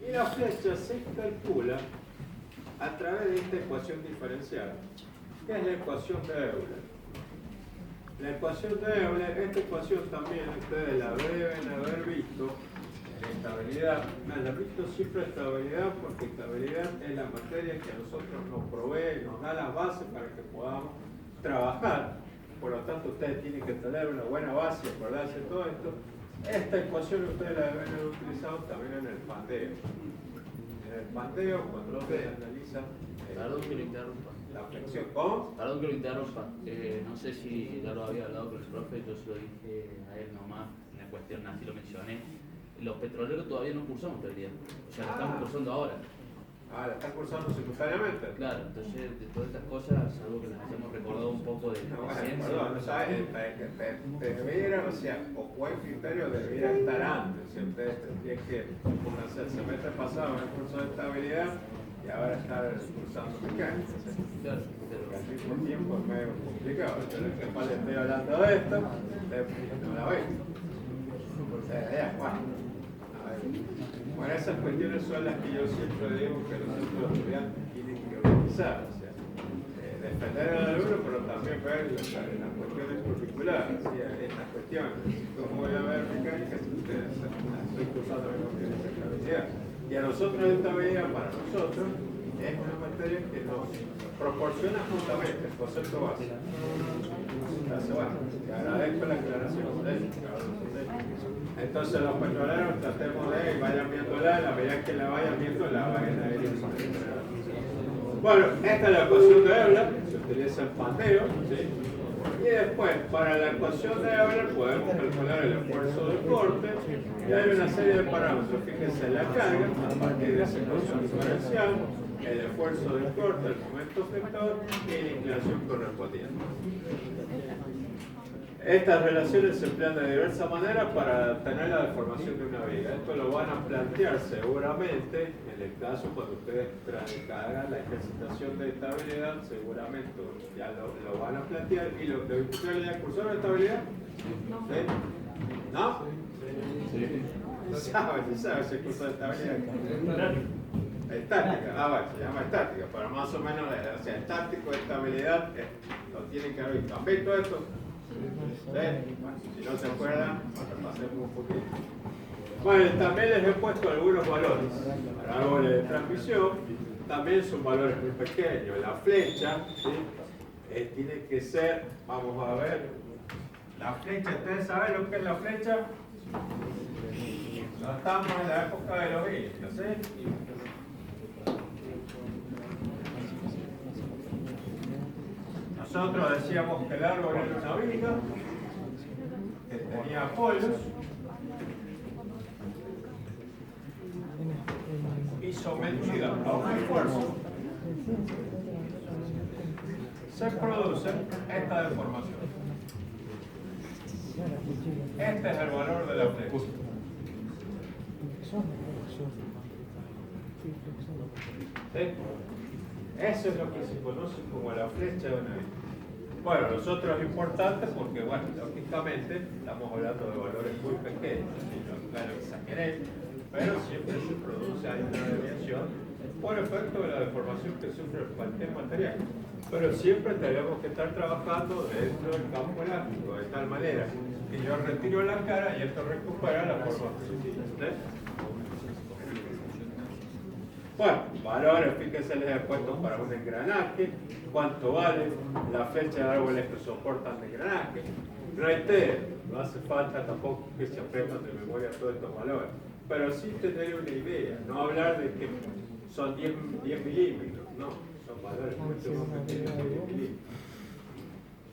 Y la flecha se calcula a través de esta ecuación diferencial, que es la ecuación de Euler. La ecuación de Euler, esta ecuación también ustedes la deben haber visto en estabilidad. La han visto siempre estabilidad porque estabilidad es la materia que a nosotros nos provee, nos da las bases para que podamos trabajar. Por lo tanto, ustedes tienen que tener una buena base, acordarse de todo esto. Esta ecuación ustedes la deben haber utilizado también en el pandeo. En el pandeo, cuando ustedes analizan Perdón que lo interrumpa. la flexión, ¿cómo? Perdón que lo interrumpa. No sé si ya lo había hablado con el profe, yo se lo dije a él nomás, una cuestión así lo mencioné. Los petroleros todavía no cursamos teoría, o sea, lo estamos cursando ahora. Ah, la están cursando simultáneamente. Claro, entonces de todas estas cosas, algo que les hayamos recordado un poco de ciencia. Perdón, no sabes, debiera, o sea, o buen criterio debiera estar antes. Si ustedes tendrían que, no sé, el semestre pasado en el curso de estabilidad y ahora estar cursando mecánica. Claro, Porque al mismo tiempo es medio complicado. Yo les estoy hablando de esto, ustedes no la ven. Bueno, esas cuestiones son las que yo siempre digo que los estudiantes tienen que organizar, o sea, defender al alumno, pero también ver las cuestiones curriculares, estas cuestiones. Como voy a ver mecánica, si ustedes estoy cursando en cuestiones de estabilidad. Y a nosotros esta medida, para nosotros, es una materia que nos proporciona justamente el concepto básico. Entonces, bueno, te agradezco la aclaración. Entonces los petroleros tratemos de vayan viéndola, la medida que la vayan viendo, la vayan a ir. Bueno, esta es la ecuación de Euler, se utiliza el pandeo, ¿sí? Y después, para la ecuación de Euler podemos calcular el esfuerzo del corte, y hay una serie de parámetros. Fíjense en la carga, a partir de esa ecuación diferencial, el esfuerzo del corte, el momento vector y la inclinación correspondiente. Estas relaciones se emplean de diversas maneras para obtener la deformación de una viga. Esto lo van a plantear seguramente en el caso cuando ustedes hagan la ejercitación de estabilidad, seguramente ya lo van a plantear. ¿Y lo que ustedes ya cursaron de estabilidad? ¿Sí? ¿No? Sí. ¿Sabes el curso de estabilidad? Estática, bueno, se llama estática, pero más o menos, o sea, estático de estabilidad lo tienen que haber visto. ¿Han visto esto? Bueno, si no se acuerdan, pasemos un poquito. Bueno, también les he puesto algunos valores para árboles de transmisión. También son valores muy pequeños. La flecha, ¿sí? Tiene que ser, vamos a ver, la flecha, ¿ustedes saben lo que es la flecha? No estamos en la época de los indios, ¿sí? Nosotros decíamos que el árbol era una viga que tenía polos, y sometida a un esfuerzo se produce esta deformación. Este es el valor de la flecha. ¿Sí? Eso es lo que se conoce como la flecha de una viga. Bueno, nosotros es importante porque, bueno, lógicamente estamos hablando de valores muy pequeños, no lo exageré, pero siempre se produce ahí una deviación por efecto de la deformación que sufre cualquier material. Pero siempre tenemos que estar trabajando dentro del campo elástico, de tal manera que yo retiro la cara y esto recupera la forma positiva. Bueno, valores, fíjense, les he puesto para un engranaje, cuánto vale la flecha de árboles que soportan de engranaje. Reitero, no hace falta tampoco que se aprendan de memoria todos estos valores, pero sí tener una idea, no hablar de que son 10 milímetros, no, son valores mucho más pequeños que 10 milímetros.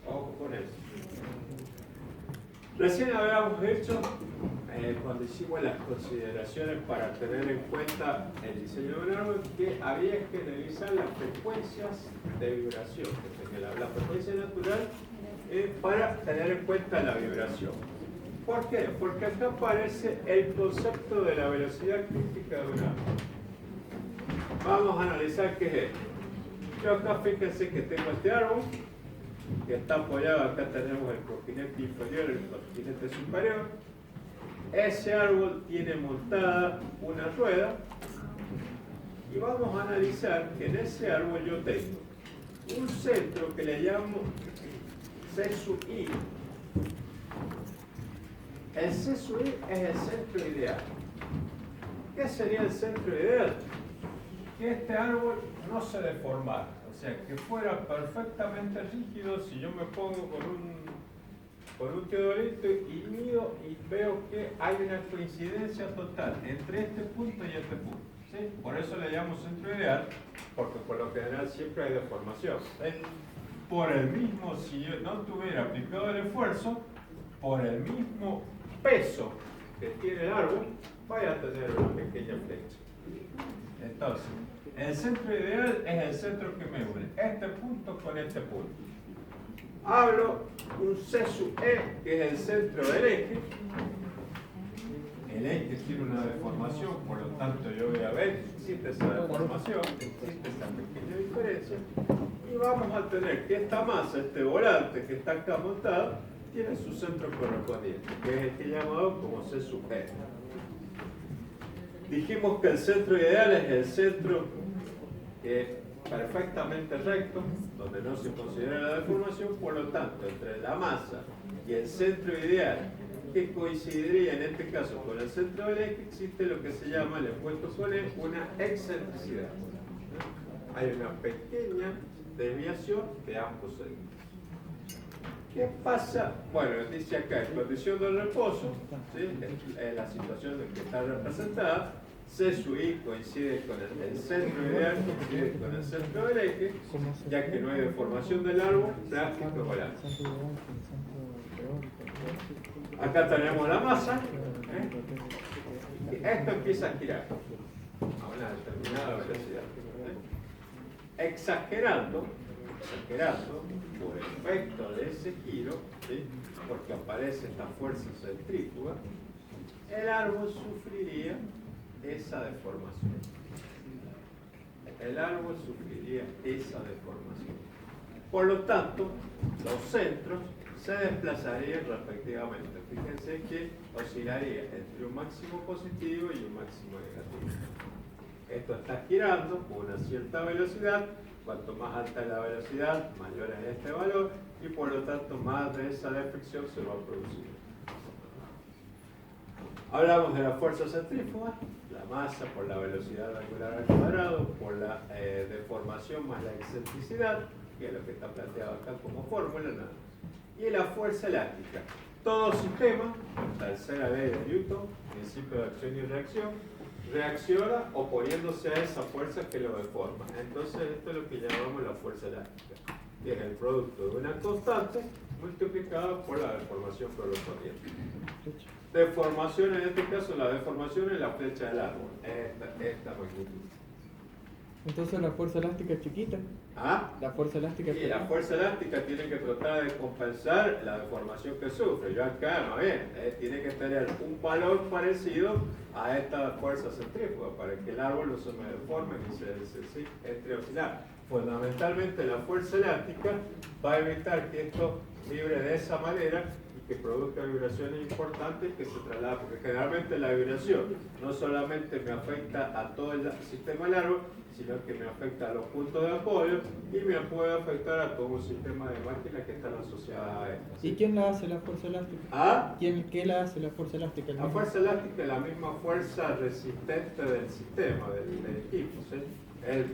Ojo con eso. Recién habíamos hecho, cuando hicimos las consideraciones para tener en cuenta el diseño de un árbol, que había que revisar las frecuencias de vibración, que la frecuencia natural, para tener en cuenta la vibración. ¿Por qué? Porque acá aparece el concepto de la velocidad crítica de un árbol. Vamos a analizar qué es esto. Yo acá fíjense que tengo este árbol, que está apoyado, acá tenemos el continente inferior y el continente superior. Ese árbol tiene montada una rueda Y vamos a analizar que en ese árbol yo tengo un centro que le llamo C sub I. El C sub I es el centro ideal. ¿Qué sería el centro ideal? Que este árbol no se deformara, o sea, que fuera perfectamente rígido. Si yo me pongo con un teodolito y mido y veo que hay una coincidencia total entre este punto y este punto, ¿sí? Por eso le llamo centro ideal, porque por lo general siempre hay deformación, ¿sí? Por el mismo, si yo no tuviera aplicado el esfuerzo, por el mismo peso que tiene el árbol, vaya a tener una pequeña flecha. Entonces, el centro ideal es el centro que me une este punto con este punto. Hablo un C sub E, que es el centro del eje. El eje tiene una deformación, por lo tanto yo voy a ver si existe esa deformación, existe esa pequeña diferencia. Y vamos a tener que esta masa, este volante que está acá montado, tiene su centro correspondiente, que es el que he llamado como C sub E. Dijimos que el centro ideal es el centro que es perfectamente recto, donde no se considera la deformación. Por lo tanto, entre la masa y el centro ideal, que coincidiría en este caso con el centro del eje, existe lo que se llama, le he puesto con él, una excentricidad. Hay una pequeña desviación de ambos centros. ¿Qué pasa? Bueno, dice acá, en condición de reposo, ¿sí? Es la situación en que está representada. C sub I coincide con el centro ideal, coincide con el centro del eje, ya que no hay deformación del árbol, plástico y volante. Acá tenemos la masa, y esto empieza a girar a una determinada velocidad. Exagerando por efecto de ese giro, ¿sí? Porque aparece esta fuerza centrífuga, el árbol sufriría esa deformación. El árbol sufriría esa deformación. Por lo tanto, los centros se desplazarían respectivamente. Fíjense que oscilaría entre un máximo positivo y un máximo negativo. Esto está girando con una cierta velocidad. Cuanto más alta es la velocidad, mayor es este valor, y por lo tanto más de esa deflexión se va a producir. Hablamos de la fuerza centrífuga, la masa por la velocidad angular al cuadrado, por la deformación más la excentricidad, que es lo que está planteado acá como fórmula, nada. Y la fuerza elástica. Todo sistema, tercera ley de Newton, principio de acción y reacción, reacciona oponiéndose a esa fuerza que lo deforma. Entonces esto es lo que llamamos la fuerza elástica, que es el producto de una constante multiplicada por la deformación correspondiente. Deformación, en este caso la deformación es la flecha del árbol, esta magnitud. Entonces la fuerza elástica es chiquita. ¿Ah? La fuerza elástica es Y chiquita. la fuerza elástica tiene que tratar de compensar la deformación que sufre. Yo acá, no bien, tiene que tener un valor parecido a esta fuerza centrífuga para que el árbol no se me deforme ni se entre a oscilar. Fundamentalmente la fuerza elástica va a evitar que esto vibre de esa manera y que produzca vibraciones importantes que se trasladan, porque generalmente la vibración no solamente me afecta a todo el sistema del árbol, sino que me afecta a los puntos de apoyo y me puede afectar a todo un sistema de máquinas que están asociadas a esto. ¿Y quién la hace la fuerza elástica? ¿Ah? ¿Qué la hace la fuerza elástica? La fuerza elástica es la misma fuerza resistente del sistema, del equipo, ¿sí? El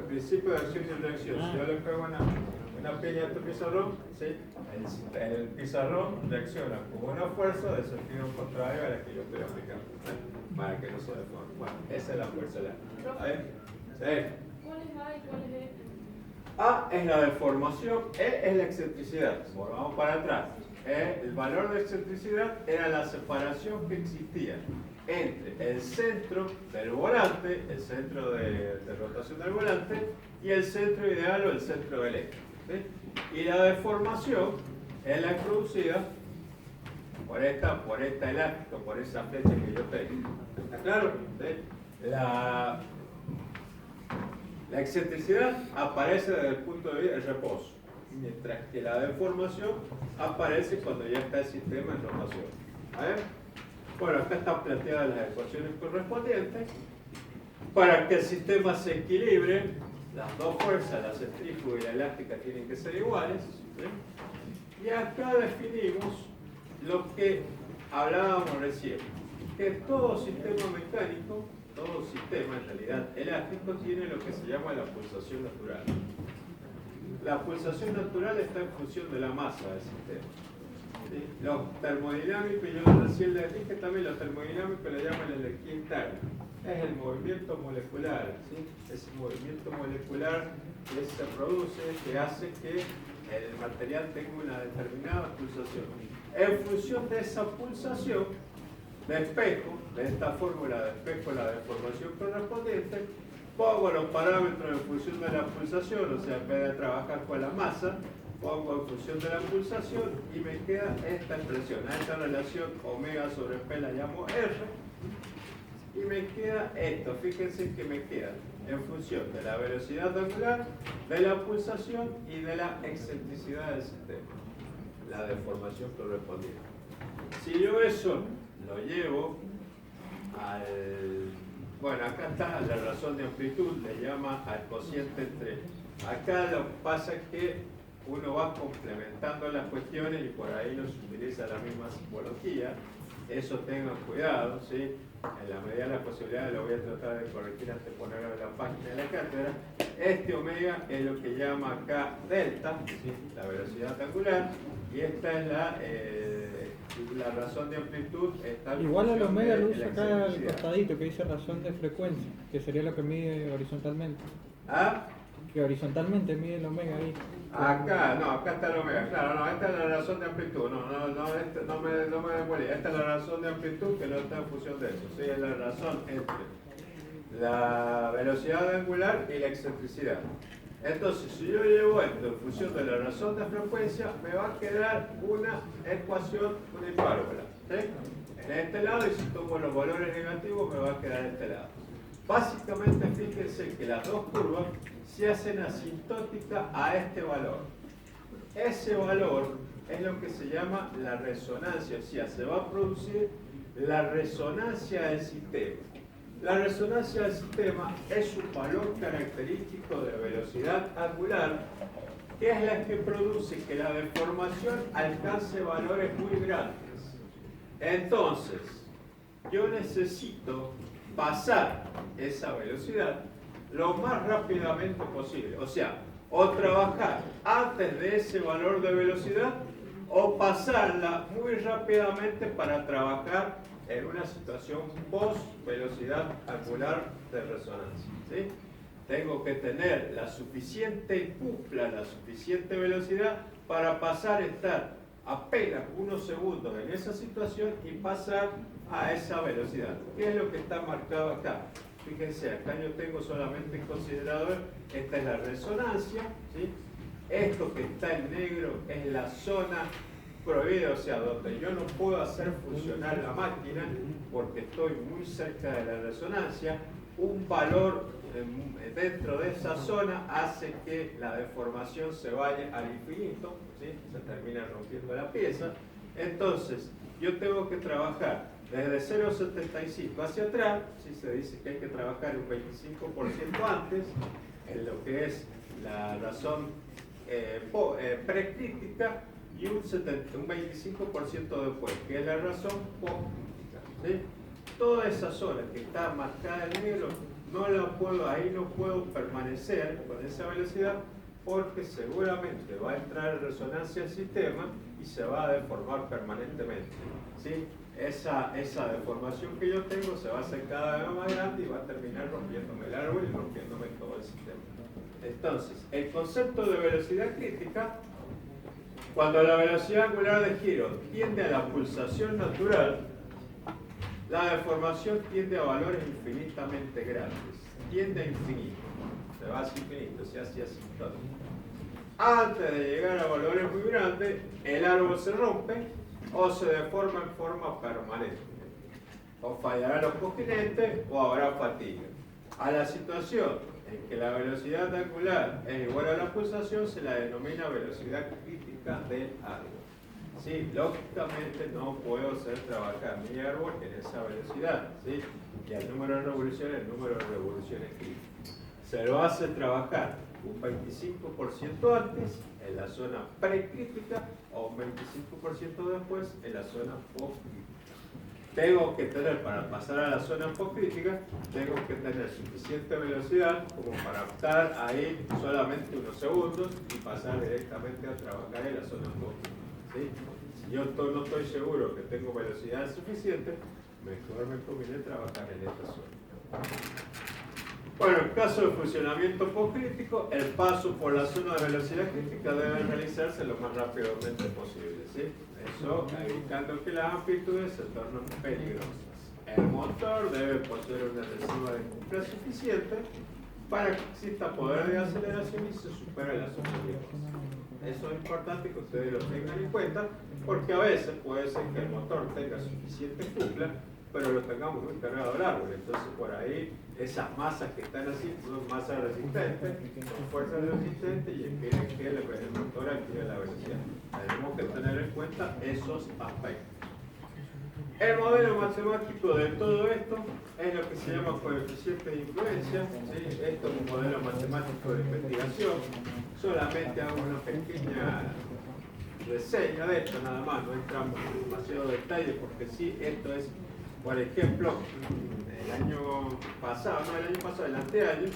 principio de acción y reacción. Si yo le pego una piña a este pizarrón, ¿sí? El pizarrón reacciona con una fuerza de sentido contrario a la que yo estoy aplicando, ¿sí? Para que no se deforme. Bueno, esa es la fuerza elástica. ¿Sí? Sí. ¿Cuál es A y cuál es E? A es la deformación, E es la excentricidad. Volvamos para atrás. El valor de excentricidad era la separación que existía entre el centro del volante, el centro de rotación del volante, y el centro ideal o el centro del eje. ¿Sí? Y la deformación es la producida por esta elástica, por esa flecha que yo tengo. ¿Está claro? ¿Sí? La excentricidad aparece desde el punto de vista del reposo, mientras que la deformación aparece cuando ya está el sistema en rotación. ¿Vale? Bueno, acá están planteadas las ecuaciones correspondientes. Para que el sistema se equilibre, las dos fuerzas, la centrífuga y la elástica, tienen que ser iguales. ¿Sí? Y acá definimos lo que hablábamos recién, que todo sistema mecánico, todo sistema en realidad elástico, tiene lo que se llama la pulsación natural. La pulsación natural está en función de la masa del sistema. ¿Sí? Los termodinámicos, yo recién les dije también, los termodinámicos le llaman la energía interna. Es el movimiento molecular, ¿sí? Ese movimiento molecular que se produce, que hace que el material tenga una determinada pulsación. En función de esa pulsación, despejo, de esta fórmula despejo la deformación correspondiente, pongo los parámetros en función de la pulsación, o sea, en vez de trabajar con la masa, pongo en función de la pulsación y me queda esta expresión, a esta relación omega sobre P la llamo R, y me queda esto, fíjense que me queda en función de la velocidad angular, de la pulsación y de la excentricidad del sistema, la deformación correspondiente. Si yo eso lo llevo al... Bueno, acá está la razón de amplitud, le llama al cociente entre... Acá lo que pasa es que uno va complementando las cuestiones y por ahí no se utiliza la misma simbología. Eso tengan cuidado, ¿sí? En la medida de las posibilidades lo voy a tratar de corregir antes de ponerlo en la página de la cátedra. Este omega es lo que llama acá delta, ¿sí? La velocidad angular, y esta es la razón de amplitud. Está Igual al omega lo de uso la acá al excentricidad. costadito que dice razón de frecuencia, que sería lo que mide horizontalmente. ¿Ah? Que horizontalmente mide el omega ahí. Acá, no, acá está el omega, claro, no, esta es la razón de amplitud, no me demolí, esta es la razón de amplitud que no está en función de eso, sí, es la razón entre la velocidad angular y la excentricidad. Entonces, si yo llevo esto en función de la razón de frecuencia, me va a quedar una ecuación unipárobola, ¿sí? En este lado, y si tomo los valores negativos, me va a quedar este lado. Básicamente, fíjense que las dos curvas se hacen asintóticas a este valor. Ese valor es lo que se llama la resonancia, o sea, se va a producir la resonancia del sistema. La resonancia del sistema es un valor característico de velocidad angular, que es la que produce que la deformación alcance valores muy grandes. Entonces, yo necesito pasar esa velocidad lo más rápidamente posible. O sea, o trabajar antes de ese valor de velocidad o pasarla muy rápidamente para trabajar en una situación post velocidad angular de resonancia. ¿Sí? Tengo que tener la suficiente cupla, la suficiente velocidad para pasar a estar apenas unos segundos en esa situación y pasar a esa velocidad. ¿Qué es lo que está marcado acá? Fíjense, acá yo tengo solamente en considerador, esta es la resonancia, ¿sí? Esto que está en negro es la zona prohibida, o sea, donde yo no puedo hacer funcionar la máquina porque estoy muy cerca de la resonancia. Un valor dentro de esa zona hace que la deformación se vaya al infinito, ¿sí? Se termina rompiendo la pieza. Entonces, yo tengo que trabajar desde 0,75 hacia atrás, ¿sí? Se dice que hay que trabajar un 25% antes, en lo que es la razón precrítica, y un 25% después, que es la razón poscrítica, ¿sí? Toda esa zona que está marcada en negro, ahí no puedo permanecer con esa velocidad porque seguramente va a entrar en resonancia el sistema y se va a deformar permanentemente, ¿sí? Esa deformación que yo tengo se va a hacer cada vez más grande y va a terminar rompiéndome el árbol y rompiéndome todo el sistema. Entonces, el concepto de velocidad crítica, cuando la velocidad angular de giro tiende a la pulsación natural, la deformación tiende a valores infinitamente grandes, tiende a infinito, se va hacia infinito, se hace asintótico. Antes de llegar a valores muy grandes, el árbol se rompe o se deforma en forma permanente. O fallarán los continentes o habrá fatiga. A la situación en que la velocidad angular es igual a la pulsación se la denomina velocidad crítica del árbol. Sí, lógicamente no puedo hacer trabajar mi árbol en esa velocidad, ¿sí? y al número de revoluciones el número de revoluciones críticas. Se lo hace trabajar un 25% antes en la zona precrítica o un 25% después en la zona poscrítica. Tengo que tener, para pasar a la zona poscrítica, tengo que tener suficiente velocidad como para estar ahí solamente unos segundos y pasar directamente a trabajar en la zona poscrítica, ¿sí? Si yo no estoy seguro que tengo velocidad suficiente, mejor me conviene trabajar en esta zona. Bueno, en caso de funcionamiento poscrítico, el paso por la zona de velocidad crítica debe realizarse lo más rápidamente posible, ¿sí? Eso evitando que las amplitudes se tornen peligrosas. El motor debe poseer una reserva de combustible suficiente para que exista poder de aceleración y se supere la zona de Eso es importante que ustedes lo tengan en cuenta, porque a veces puede ser que el motor tenga suficiente cupla, pero lo tengamos muy cargado al árbol. Entonces, por ahí, esas masas que están así son masas resistentes, son fuerzas resistentes y impiden que el motor adquiera la velocidad. Tenemos que tener en cuenta esos aspectos. El modelo matemático de todo esto es lo que se llama coeficiente de influencia, ¿sí? Esto es un modelo matemático de investigación. Solamente hago una pequeña reseña de esto, nada más, no entramos en demasiado detalle porque sí, esto es, por ejemplo, el año pasado, el anteaño,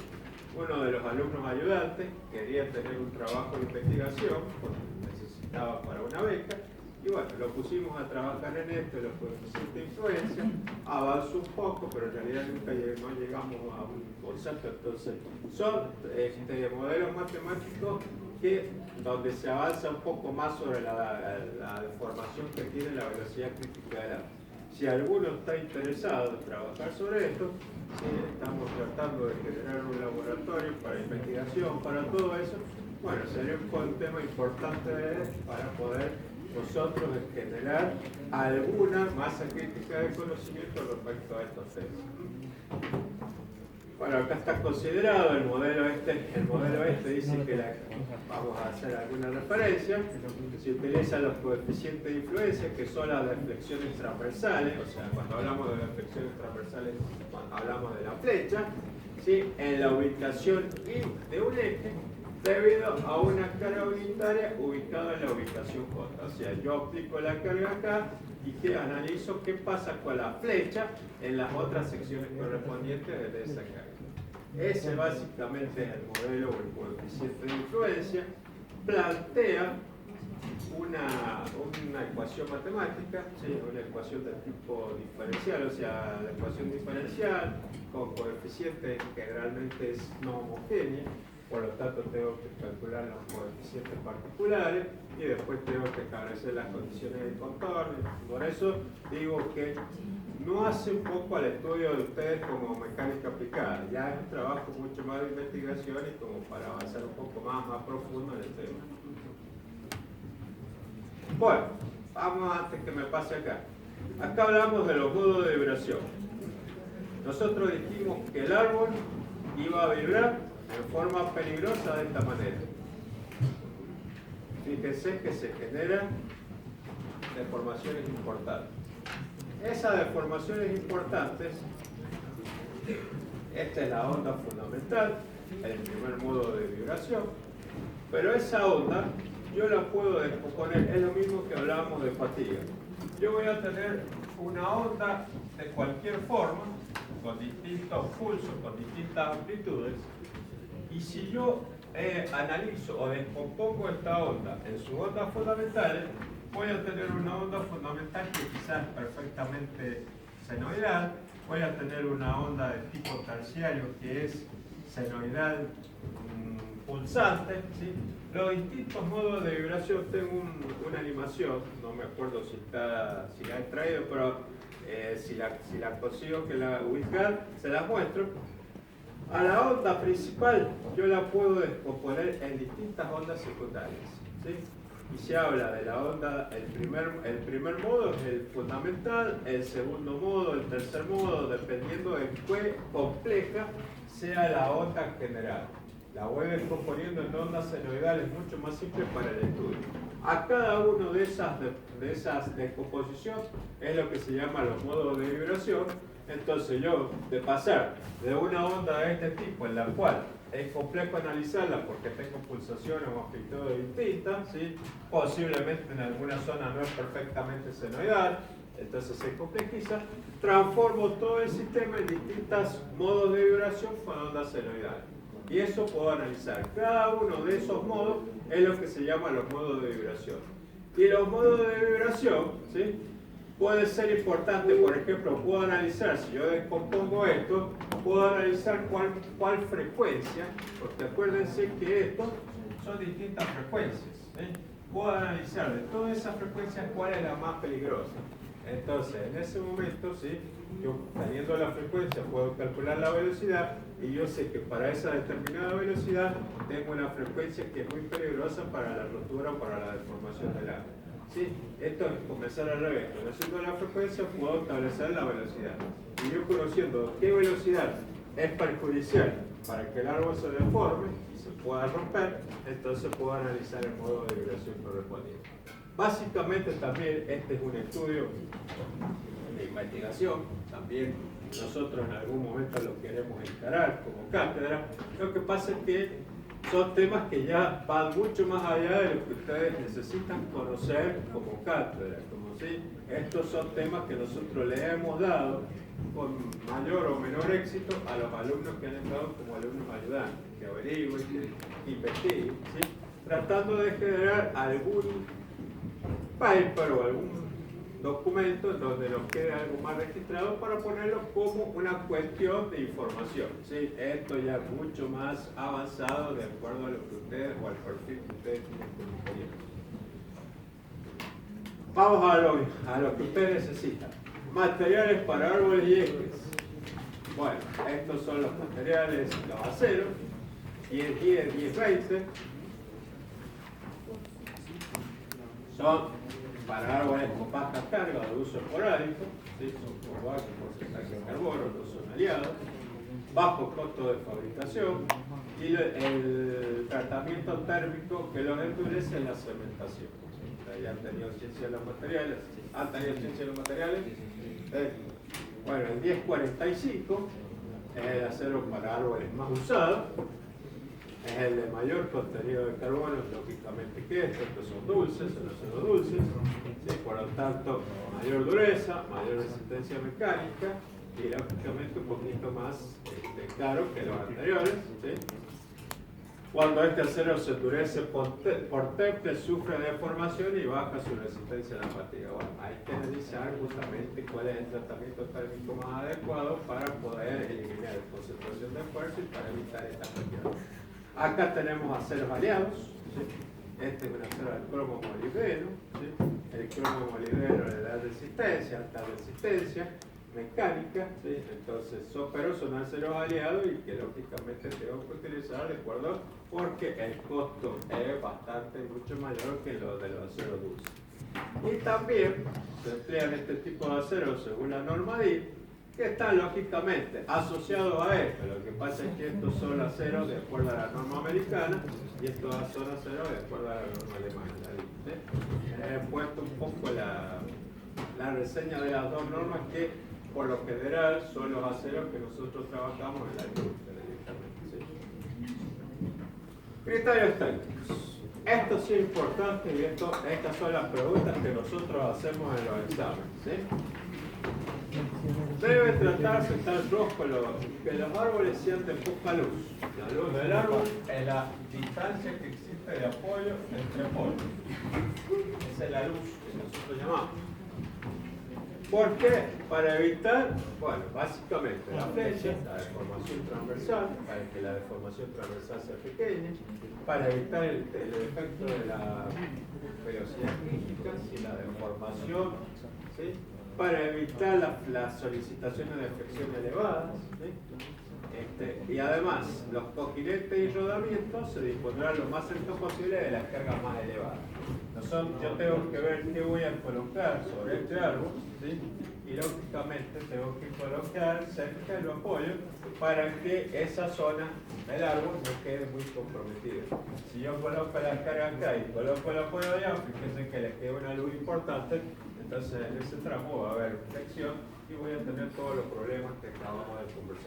uno de los alumnos ayudantes quería tener un trabajo de investigación porque necesitaba para una beca. Y bueno, lo pusimos a trabajar en esto, los coeficientes de influencia, avanzó un poco, pero en realidad nunca no llegamos a un concepto. Entonces, son modelos matemáticos donde se avanza un poco más sobre la deformación que tiene la velocidad crítica del agua. Si alguno está interesado en trabajar sobre esto, estamos tratando de generar un laboratorio para investigación, para todo eso. Bueno, sería un tema importante para poder nosotros generar alguna masa crítica de conocimiento respecto a estos temas. Bueno, acá está considerado el modelo este dice que vamos a hacer alguna referencia. Se utilizan los coeficientes de influencia, que son las deflexiones transversales, o sea, cuando hablamos de deflexiones transversales, hablamos de la flecha, ¿sí? En la ubicación de un eje, debido a una carga unitaria ubicada en la ubicación J. O sea, yo aplico la carga acá y analizo qué pasa con la flecha en las otras secciones correspondientes de esa carga. Ese básicamente es el modelo o el coeficiente de influencia. Plantea una ecuación matemática, ¿sí? Una ecuación de tipo diferencial, o sea, la ecuación diferencial con coeficientes que generalmente es no homogénea. Por lo tanto, tengo que calcular los coeficientes particulares y después tengo que establecer las condiciones de contorno. Por eso digo que no hace un poco al estudio de ustedes como mecánica aplicada. Ya es un trabajo mucho más de investigación y como para avanzar un poco más profundo en el tema. Bueno, vamos antes que me pase acá. Acá hablamos de los modos de vibración. Nosotros dijimos que el árbol iba a vibrar en forma peligrosa de esta manera. Fíjense que se generan deformaciones importantes. Esas deformaciones importantes, esta es la onda fundamental, el primer modo de vibración, pero esa onda yo la puedo descomponer, es lo mismo que hablábamos de fatiga. Yo voy a tener una onda de cualquier forma, con distintos pulsos, con distintas amplitudes, y si yo analizo o descompongo esta onda en sus ondas fundamentales, voy a tener una onda fundamental que quizás es perfectamente senoidal, voy a tener una onda de tipo terciario que es senoidal pulsante, ¿sí? Los distintos modos de vibración, tengo una animación, no me acuerdo si la he traído, pero si la consigo que la ubicar, se las muestro. A la onda principal yo la puedo descomponer en distintas ondas secundarias, ¿sí? Y se habla de la onda, el primer modo es el fundamental, el segundo modo, el tercer modo, dependiendo de qué compleja sea la onda general. La voy descomponiendo en ondas senoidales, mucho más simple para el estudio. A cada uno de esas descomposiciones es lo que se llama los modos de vibración, Entonces yo, de pasar de una onda de este tipo, en la cual es complejo analizarla porque tengo pulsaciones o amplitudes distintas, ¿sí? Posiblemente en alguna zona no es perfectamente senoidal, entonces se complejiza, transformo todo el sistema en distintos modos de vibración con ondas senoidales. Y eso puedo analizar. Cada uno de esos modos es lo que se llama los modos de vibración. Y los modos de vibración, ¿sí? Puede ser importante, por ejemplo, puedo analizar, si yo descompongo esto, puedo analizar cuál frecuencia, porque acuérdense que estos son distintas frecuencias. Puedo analizar de todas esas frecuencias cuál es la más peligrosa. Entonces, en ese momento, ¿sí? Yo teniendo la frecuencia puedo calcular la velocidad y yo sé que para esa determinada velocidad tengo una frecuencia que es muy peligrosa para la rotura o para la deformación del agua. ¿Sí? Esto es comenzar al revés. Conociendo la frecuencia puedo establecer la velocidad. Y yo conociendo qué velocidad es perjudicial para que el árbol se deforme y se pueda romper, entonces puedo analizar el modo de vibración correspondiente. Básicamente también este es un estudio de investigación, también nosotros en algún momento lo queremos encarar como cátedra. Lo que pasa es que son temas que ya van mucho más allá de lo que ustedes necesitan conocer como cátedra. Como si estos son temas que nosotros le hemos dado con mayor o menor éxito a los alumnos que han entrado como alumnos ayudantes, que averigüen, que investiguen, ¿sí? Tratando de generar algún paper o algún documento donde nos quede algo más registrado para ponerlo como una cuestión de información, ¿sí? Esto ya es mucho más avanzado de acuerdo a lo que ustedes o al perfil que ustedes tienen como ingeniero. Vamos a lo que ustedes necesitan. Materiales para árboles y ejes. Bueno, estos son los materiales, los aceros, 10, 10, 10, 20. Son para árboles con baja carga de uso esporádico, ¿sí? Son por bajo porcentaje de carbono, no son aliados, bajo costo de fabricación y el tratamiento térmico que los endurece es la cementación. ¿Sí? Ya han tenido ciencia de los materiales. ¿Han tenido ciencia de los materiales? Bueno, el 1045 es el acero para árboles más usado. Es el de mayor contenido de carbono, lógicamente que estos son dulces, son aceros dulces, ¿sí? Por lo tanto, mayor dureza, mayor resistencia mecánica y lógicamente un poquito más caro que los anteriores, ¿sí? Cuando este acero se endurece por temple, sufre deformación y baja su resistencia a la fatiga. Bueno, hay que analizar justamente cuál es el tratamiento térmico más adecuado para poder eliminar la concentración de fuerza y para evitar esta cuestión. Acá tenemos aceros aliados, ¿sí? Este es un acero de cromo molibdeno, ¿sí? El cromo molibdeno le da resistencia, alta resistencia mecánica, ¿sí? Entonces, pero son aceros aliados y que lógicamente tengo que utilizar de acuerdo porque el costo es bastante, mucho mayor que lo de los aceros dulces. Y también se emplean este tipo de aceros según la norma DIN, que están lógicamente asociados a esto. Lo que pasa es que estos son aceros de acuerdo a la norma americana y estos son aceros de acuerdo a la norma alemana. ¿Sí? He puesto un poco la reseña de las dos normas que por lo general son los aceros que nosotros trabajamos en la industria directamente. ¿Sí? Criterios técnicos. Esto sí es importante y estas son las preguntas que nosotros hacemos en los exámenes. ¿Sí? Debe tratarse tal rojo que los árboles sienten poca luz. La luz del árbol es la distancia que existe de apoyo entre polos. Esa es la luz que nosotros llamamos. ¿Por qué? Para evitar, bueno, básicamente la flecha, la deformación transversal, para que la deformación transversal sea pequeña, para evitar el efecto de la velocidad crítica, si la deformación, ¿sí? Para evitar las solicitaciones de efección elevadas, ¿sí? Y además, los cojinetes y rodamientos se dispondrán lo más cerca posible de las cargas más elevadas. Yo tengo que ver qué voy a colocar sobre este árbol, ¿sí? Y lógicamente tengo que colocar cerca del apoyo para que esa zona del árbol no quede muy comprometida. Si yo coloco la carga acá y coloco el apoyo allá, fíjense que le queda una luz importante. Entonces en ese tramo va a haber flexión y voy a tener todos los problemas que acabamos de conversar.